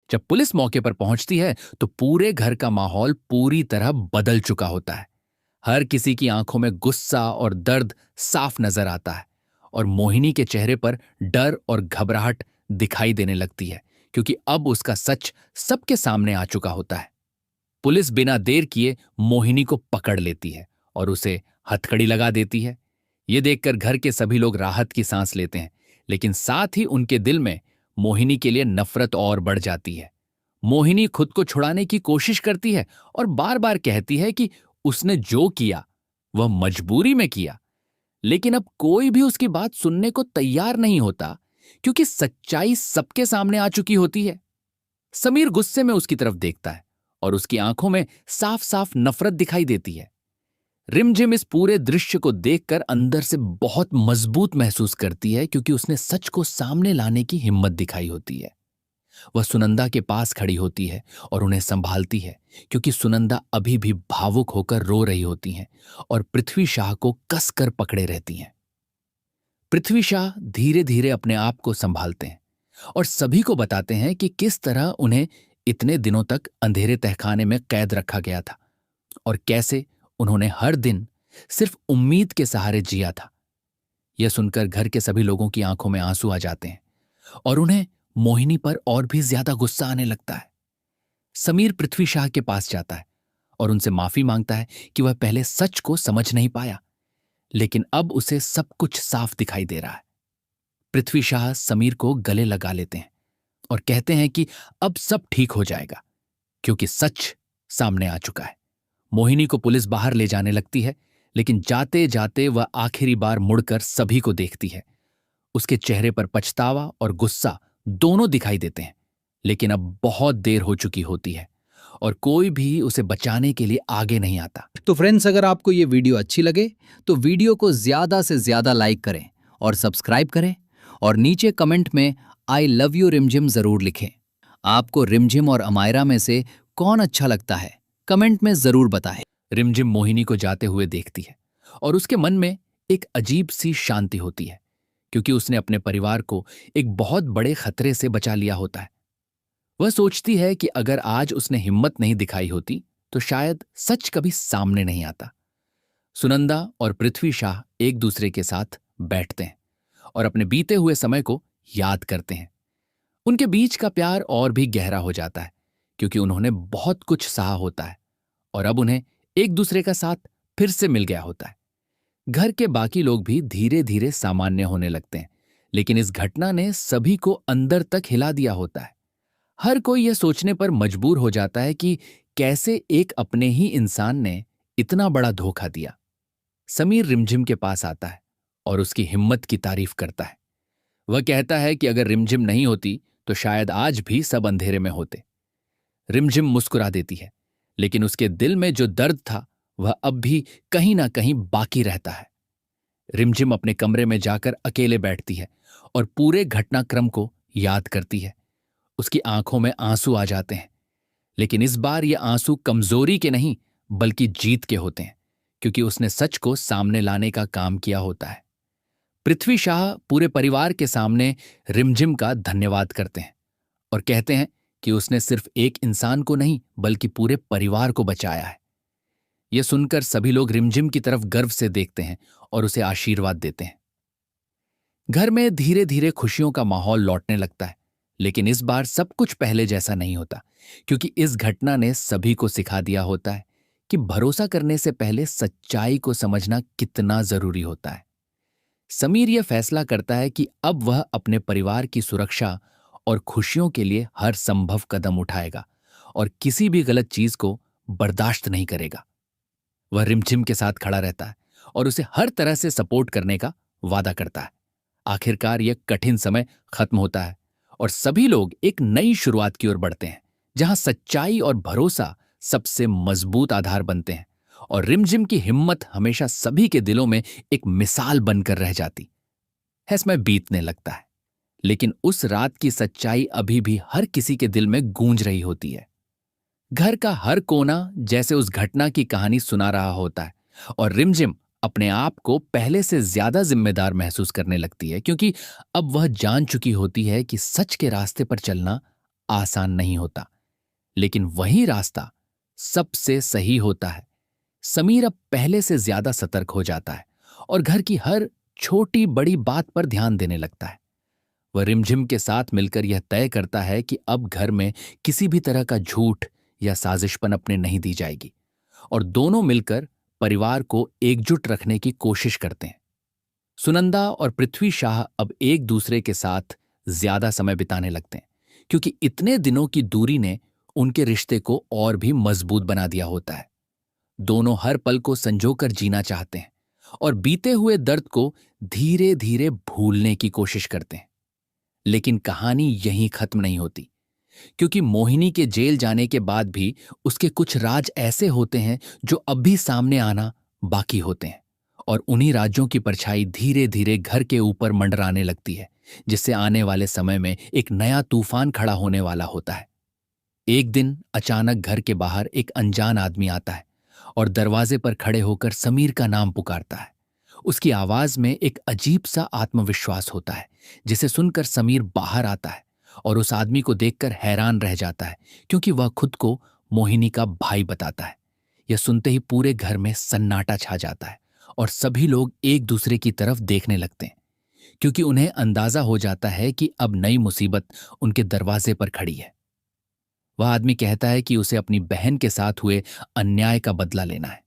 जब पुलिस मौके पर पहुंचती है तो पूरे घर का माहौल पूरी तरह बदल चुका होता है। हर किसी की आंखों में गुस्सा और दर्द साफ नजर आता है और मोहिनी के चेहरे पर डर और घबराहट दिखाई देने लगती है, क्योंकि अब उसका सच सबके सामने आ चुका होता है। पुलिस बिना देर किए मोहिनी को पकड़ लेती है और उसे हथकड़ी लगा देती है। ये देखकर घर के सभी लोग राहत की सांस लेते हैं, लेकिन साथ ही उनके दिल में मोहिनी के लिए नफरत और बढ़ जाती है। मोहिनी खुद को छुड़ाने की कोशिश करती है और बार बार कहती है कि उसने जो किया वह मजबूरी में किया, लेकिन अब कोई भी उसकी बात सुनने को तैयार नहीं होता, क्योंकि सच्चाई सबके सामने आ चुकी होती है। समीर गुस्से में उसकी तरफ देखता है और उसकी आंखों में साफ साफ नफरत दिखाई देती है। रिमझिम इस पूरे दृश्य को देखकर अंदर से बहुत मजबूत महसूस करती है, क्योंकि उसने सच को सामने लाने की हिम्मत दिखाई होती है। वह सुनंदा के पास खड़ी होती है और उन्हें संभालती है, क्योंकि सुनंदा अभी भी भावुक होकर रो रही होती हैं और पृथ्वी शाह को कसकर पकड़े रहती हैं। पृथ्वी शाह धीरे धीरे अपने आप को संभालते हैं और सभी को बताते हैं कि किस तरह उन्हें इतने दिनों तक अंधेरे तहखाने में कैद रखा गया था और कैसे उन्होंने हर दिन सिर्फ उम्मीद के सहारे जिया था। यह सुनकर घर के सभी लोगों की आंखों में आंसू आ जाते हैं और उन्हें मोहिनी पर और भी ज्यादा गुस्सा आने लगता है। समीर पृथ्वी शाह के पास जाता है और उनसे माफी मांगता है कि वह पहले सच को समझ नहीं पाया, लेकिन अब उसे सब कुछ साफ दिखाई दे रहा है। पृथ्वी शाह समीर को गले लगा लेते हैं और कहते हैं कि अब सब ठीक हो जाएगा, क्योंकि सच सामने आ चुका है। मोहिनी को पुलिस बाहर ले जाने लगती है, लेकिन जाते जाते वह आखिरी बार मुड़कर सभी को देखती है। उसके चेहरे पर पछतावा और गुस्सा दोनों दिखाई देते हैं, लेकिन अब बहुत देर हो चुकी होती है और कोई भी उसे बचाने के लिए आगे नहीं आता। तो फ्रेंड्स, अगर आपको ये वीडियो अच्छी लगे तो वीडियो को ज्यादा से ज्यादा लाइक करें और सब्सक्राइब करें और नीचे कमेंट में आई लव यू रिमझिम जरूर लिखें। आपको रिमझिम और अमायरा में से कौन अच्छा लगता है, कमेंट में जरूर बताएं। रिमझिम मोहिनी को जाते हुए देखती है और उसके मन में एक अजीब सी शांति होती है, क्योंकि उसने अपने परिवार को एक बहुत बड़े खतरे से बचा लिया होता है। वह सोचती है कि अगर आज उसने हिम्मत नहीं दिखाई होती तो शायद सच कभी सामने नहीं आता। सुनंदा और पृथ्वी शाह एक दूसरे के साथ बैठते हैं और अपने बीते हुए समय को याद करते हैं। उनके बीच का प्यार और भी गहरा हो जाता है, क्योंकि उन्होंने बहुत कुछ सहा होता है और अब उन्हें एक दूसरे का साथ फिर से मिल गया होता है। घर के बाकी लोग भी धीरे धीरे सामान्य होने लगते हैं, लेकिन इस घटना ने सभी को अंदर तक हिला दिया होता है। हर कोई यह सोचने पर मजबूर हो जाता है कि कैसे एक अपने ही इंसान ने इतना बड़ा धोखा दिया। समीर रिमझिम के पास आता है और उसकी हिम्मत की तारीफ करता है। वह कहता है कि अगर रिमझिम नहीं होती तो शायद आज भी सब अंधेरे में होते। रिमझिम मुस्कुरा देती है, लेकिन उसके दिल में जो दर्द था वह अब भी कहीं ना कहीं बाकी रहता है। रिमझिम अपने कमरे में जाकर अकेले बैठती है और पूरे घटनाक्रम को याद करती है। उसकी आंखों में आंसू आ जाते हैं, लेकिन इस बार ये आंसू कमजोरी के नहीं बल्कि जीत के होते हैं, क्योंकि उसने सच को सामने लाने का काम किया होता है। पृथ्वी शाह पूरे परिवार के सामने रिमझिम का धन्यवाद करते हैं और कहते हैं कि उसने सिर्फ एक इंसान को नहीं बल्कि पूरे परिवार को बचाया है। यह सुनकर सभी लोग रिमझिम की तरफ गर्व से देखते हैं और उसे आशीर्वाद देते हैं। घर में धीरे धीरे खुशियों का माहौल लौटने लगता है, लेकिन इस बार सब कुछ पहले जैसा नहीं होता, क्योंकि इस घटना ने सभी को सिखा दिया होता है कि भरोसा करने से पहले सच्चाई को समझना कितना जरूरी होता है। समीर यह फैसला करता है कि अब वह अपने परिवार की सुरक्षा और खुशियों के लिए हर संभव कदम उठाएगा और किसी भी गलत चीज को बर्दाश्त नहीं करेगा। वह रिमझिम के साथ खड़ा रहता है और उसे हर तरह से सपोर्ट करने का वादा करता है। आखिरकार यह कठिन समय खत्म होता है और सभी लोग एक नई शुरुआत की ओर बढ़ते हैं, जहां सच्चाई और भरोसा सबसे मजबूत आधार बनते हैं और रिमझिम की हिम्मत हमेशा सभी के दिलों में एक मिसाल बनकर रह जाती है। समय बीतने लगता है, लेकिन उस रात की सच्चाई अभी भी हर किसी के दिल में गूंज रही होती है। घर का हर कोना जैसे उस घटना की कहानी सुना रहा होता है और रिमझिम अपने आप को पहले से ज्यादा जिम्मेदार महसूस करने लगती है, क्योंकि अब वह जान चुकी होती है कि सच के रास्ते पर चलना आसान नहीं होता, लेकिन वही रास्ता सबसे सही होता है। समीर अब पहले से ज्यादा सतर्क हो जाता है और घर की हर छोटी बड़ी बात पर ध्यान देने लगता है। वह रिमझिम के साथ मिलकर यह तय करता है कि अब घर में किसी भी तरह का झूठ या साजिशपन अपने नहीं दी जाएगी और दोनों मिलकर परिवार को एकजुट रखने की कोशिश करते हैं। सुनंदा और पृथ्वी शाह अब एक दूसरे के साथ ज्यादा समय बिताने लगते हैं, क्योंकि इतने दिनों की दूरी ने उनके रिश्ते को और भी मजबूत बना दिया होता है। दोनों हर पल को संजोकर जीना चाहते हैं और बीते हुए दर्द को धीरे धीरे भूलने की कोशिश करते हैं। लेकिन कहानी यहीं खत्म नहीं होती, क्योंकि मोहिनी के जेल जाने के बाद भी उसके कुछ राज ऐसे होते हैं जो अब भी सामने आना बाकी होते हैं, और उन्हीं राज्यों की परछाई धीरे धीरे घर के ऊपर मंडराने लगती है, जिससे आने वाले समय में एक नया तूफान खड़ा होने वाला होता है। एक दिन अचानक घर के बाहर एक अनजान आदमी आता है और दरवाजे पर खड़े होकर समीर का नाम पुकारता है। उसकी आवाज में एक अजीब सा आत्मविश्वास होता है, जिसे सुनकर समीर बाहर आता है और उस आदमी को देखकर हैरान रह जाता है, क्योंकि वह खुद को मोहिनी का भाई बताता है। यह सुनते ही पूरे घर में सन्नाटा छा जाता है और सभी लोग एक दूसरे की तरफ देखने लगते हैं, क्योंकि उन्हें अंदाजा हो जाता है कि अब नई मुसीबत उनके दरवाजे पर खड़ी है। वह आदमी कहता है कि उसे अपनी बहन के साथ हुए अन्याय का बदला लेना है।